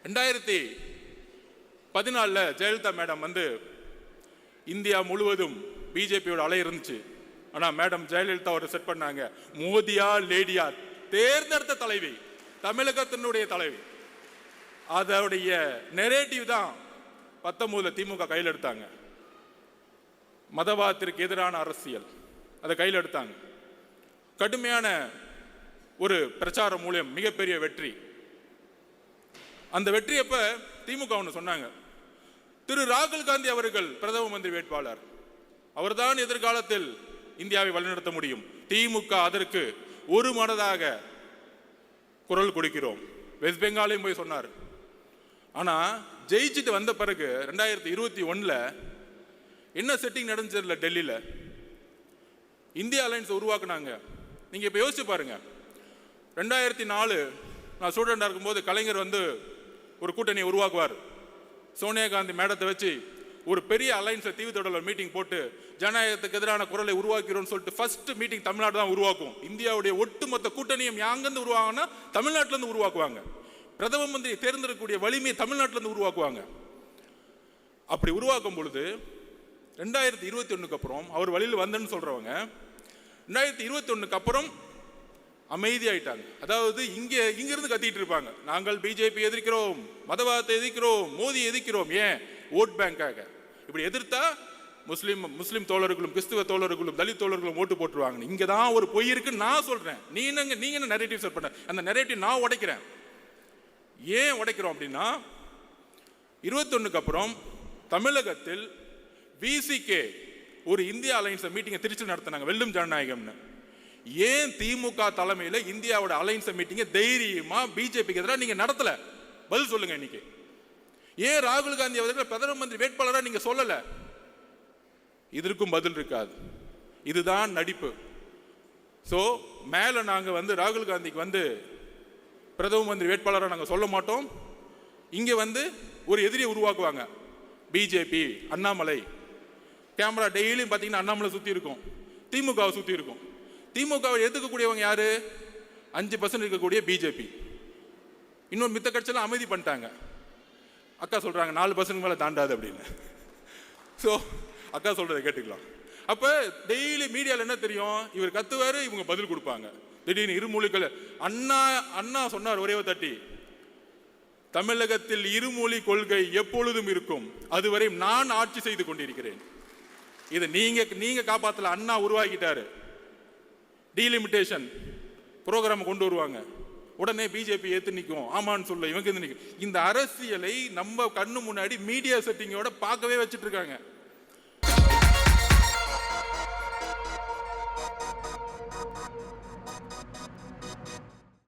2014 Jayalalithaa madam வந்து India முழுவதும் பிஜேபியோட அலை இருந்துச்சு. ஆனால் மேடம் ஜெயலலிதா ஒரு செட் பண்ணாங்க, மோதியா லேடியா தேர்ந்தெடுத்த தலைவி, தமிழகத்தினுடைய தலைவி. அதோடைய நெரேட்டிவ் தான் 19 திமுக கையில் எடுத்தாங்க. மதவாதத்திற்கு எதிரான அரசியல் அதை கையில் எடுத்தாங்க. கடுமையான ஒரு பிரச்சாரம் மூலம் மிகப்பெரிய வெற்றி. அந்த வெற்றியப்ப திமுக ஒன்று சொன்னாங்க, திரு ராகுல் காந்தி அவர்கள் பிரதம மந்திரி வேட்பாளர், அவர்தான் எதிர்காலத்தில் இந்தியாவை வழிநடத்த முடியும். திமுக அதற்கு ஒரு மனதாக குரல் கொடுக்கிறோம். வெஸ்ட் பெங்காலையும் போய் சொன்னார். ஆனா ஜெயிச்சுட்டு வந்த பிறகு 2021 என்ன செட்டிங் நடந்துச்சு டெல்லியில, இந்தியா அலைன்ஸ் உருவாக்குனாங்க. நீங்க இப்ப யோசிச்சு பாருங்க. 2004 நான் ஸ்டூடெண்டா இருக்கும்போது கலைஞர் வந்து ஒரு கூட்டணியை உருவாக்குவார். சோனியா காந்தி மேடத்தை வச்சு ஒரு பெரிய அலைன்ஸ் தீவுத்தொடரில் மீட்டிங் போட்டு ஜனநாயகத்துக்கு எதிரான குரலை உருவாக்கிறோம்னு சொல்லிட்டு ஃபர்ஸ்ட் மீட்டிங் தமிழ்நாடு தான் உருவாக்கும். இந்தியாவுடைய ஒட்டுமொத்த கூட்டணியும் யாங்கிருந்து உருவாங்கன்னா தமிழ்நாட்டிலிருந்து உருவாக்குவாங்க. பிரதம மந்திரி தேர்ந்தெடுக்கக்கூடிய வலிமையை தமிழ்நாட்டிலிருந்து உருவாக்குவாங்க. அப்படி உருவாக்கும் பொழுது 2021 அப்புறம் அவர் வழியில் வந்தேன்னு சொல்றவங்க 2021 அப்புறம் அமைதியாயிட்டாங்க. அதாவது இங்கிருந்து கத்திட்டு இருப்பாங்க, நாங்கள் பிஜேபி எதிர்க்கிறோம், மதவாதத்தை எதிர்க்கிறோம், மோதி எதிர்க்கிறோம். ஏன்? ஓட் பேங்காக. இப்படி எதிர்த்தா முஸ்லீம் தோழர்களும் கிறிஸ்துவ தோழர்களும் தலித் தோழர்களும் ஓட்டு போட்டுருவாங்க. இங்க தான் ஒரு பொய் இருக்குன்னு நான் சொல்றேன். நீங்க என்ன நரேட்டிவ் செட் பண்ண, அந்த நரேட்டிவ் நான் உடைக்கிறேன். ஏன் உடைக்கிறோம் அப்படின்னா 21 அப்புறம் தமிழகத்தில் விசிகே ஒரு இந்தியா அலைன்ஸ் மீட்டிங்கை திருச்சி நடத்தினாங்க, வெல்லும் ஜனநாயகம்னு. ஏன் திமுக தலைமையில் இந்தியாவோட அலைன்ஸ் மீட்டிங்கை தைரியமா பிஜேபிக்கு எதிராக நீங்க நடத்தல? பதில் சொல்லுங்க. இன்னைக்கு ஏன் ராகுல் காந்தி அவர்கள் பிரதம மந்திரி வேட்பாளராக நீங்க சொல்லல? இதற்கும் பதில் இருக்காது. இதுதான் நடிப்பு. சோ மேல நாங்க வந்து ராகுல் காந்திக்கு வந்து பிரதம மந்திரி வேட்பாளராக நாங்க சொல்ல மாட்டோம். இங்க வந்து ஒரு எதிரியை உருவாக்குவாங்க. பிஜேபி, அண்ணாமலை, கேமரா டெய்லியும் பார்த்தீங்கன்னா அண்ணாமலை சுற்றி இருக்கும், திமுகவை சுற்றி இருக்கும். திமுகவை எதிர்க்கக்கூடியவங்க யாரு? 5% இருக்கக்கூடிய பிஜேபி. இன்னொரு மித்த கட்சியெல்லாம் அமைதி பண்ணிட்டாங்க. அக்கா சொல்றாங்க 4% மேலே தாண்டாது அப்படின்னு. ஸோ அக்கா சொல்றதை கேட்டுக்கலாம். அப்ப டெய்லி மீடியாவில் என்ன தெரியும்? இவர் கத்துவாரு, இவங்க பதில் கொடுப்பாங்க. திடீர்னு இருமொழிகள் அண்ணா சொன்னார் ஒரே தட்டி, தமிழகத்தில் இருமொழி கொள்கை எப்பொழுதும் இருக்கும், அதுவரை நான் ஆட்சி செய்து கொண்டிருக்கிறேன். இதை நீங்க காப்பாத்தல, அண்ணா உருவாக்கிட்டாரு. டீலிமிட்டேஷன் புரோகிராம் கொண்டு வருவாங்க, உடனே பிஜேபி ஏத்து நிற்கும், ஆமான்னு சொல்ல இவங்க நிற்கும். இந்த அரசியலை நம்ம கண்ணு முன்னாடி மீடியா செட்டிங்கோட பார்க்கவே வச்சுட்டு இருக்காங்க.